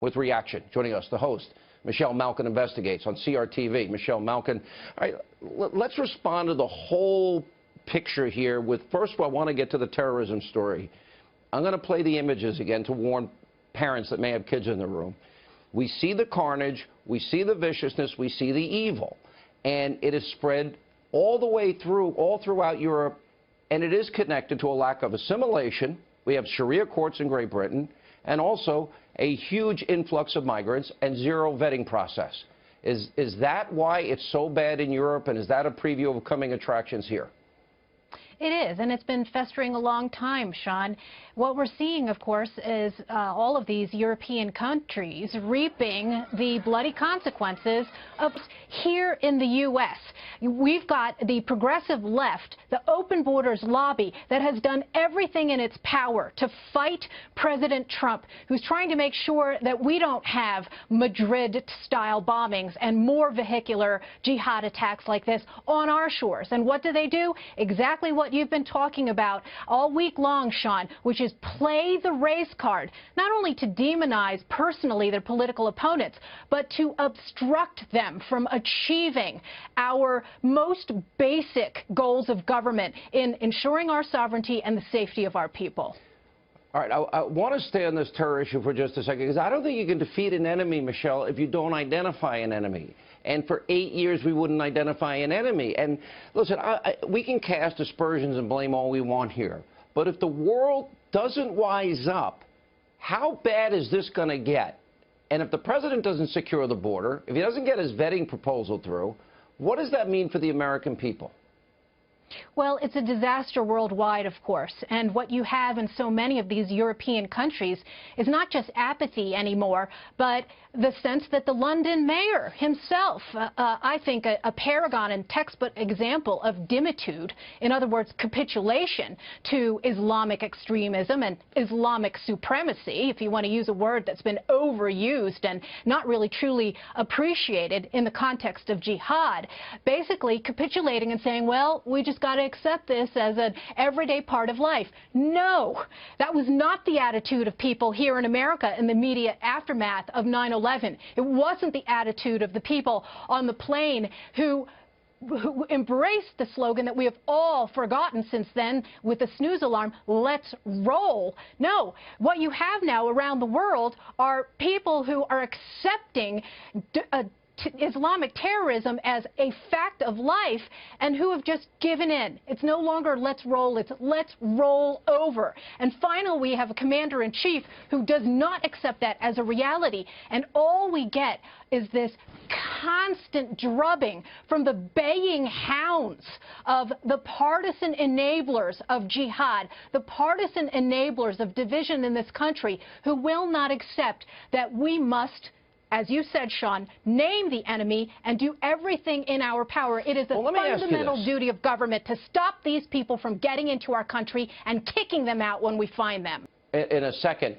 with reaction. Joining us, the host, Michelle Malkin Investigates on CRTV. Michelle Malkin, all right, let's respond to the whole picture here with, first of all, I want to get to the terrorism story. I'm going to play the images again to warn parents that may have kids in the room. We see the carnage, we see the viciousness, we see the evil, and it is spread all the way through, all throughout Europe, and it is connected to a lack of assimilation. We have Sharia courts in Great Britain, and also a huge influx of migrants and zero vetting process. Is that why it's so bad in Europe, and is that a preview of coming attractions here? It is, and it's been festering a long time, Sean. What we're seeing, of course, is all of these European countries reaping the bloody consequences of here in the U.S. We've got the progressive left, the open borders lobby that has done everything in its power to fight President Trump, who's trying to make sure that we don't have Madrid-style bombings and more vehicular jihad attacks like this on our shores. And what do? Exactly what you've been talking about all week long, Sean, which is play the race card, not only to demonize personally their political opponents, but to obstruct them from achieving our most basic goals of government in ensuring our sovereignty and the safety of our people. All right, I want to stay on this terror issue for just a second, because I don't think you can defeat an enemy, Michelle, if you don't identify an enemy. And for 8 years, we wouldn't identify an enemy. And listen, we can cast aspersions and blame all we want here. But if the world doesn't wise up, how bad is this going to get? And if the president doesn't secure the border, if he doesn't get his vetting proposal through, what does that mean for the American people? Well, it's a disaster worldwide, of course, and what you have in so many of these European countries is not just apathy anymore, but the sense that the London mayor himself, I think a paragon and textbook example of dimitude, in other words, capitulation to Islamic extremism and Islamic supremacy, if you want to use a word that's been overused and not really truly appreciated in the context of jihad, basically capitulating and saying, well, we just got to accept this as an everyday part of life. No, that was not the attitude of people here in America in the immediate aftermath of 9/11. It wasn't the attitude of the people on the plane who embraced the slogan that we have all forgotten since then with the snooze alarm, let's roll. No, what you have now around the world are people who are accepting Islamic terrorism as a fact of life and who have just given in. It's no longer let's roll, it's let's roll over. And finally, we have a commander-in-chief who does not accept that as a reality. And all we get is this constant drubbing from the baying hounds of the partisan enablers of jihad, the partisan enablers of division in this country, who will not accept that we must, as you said, Sean, name the enemy and do everything in our power. It is a fundamental duty of government to stop these people from getting into our country and kicking them out when we find them. In a second.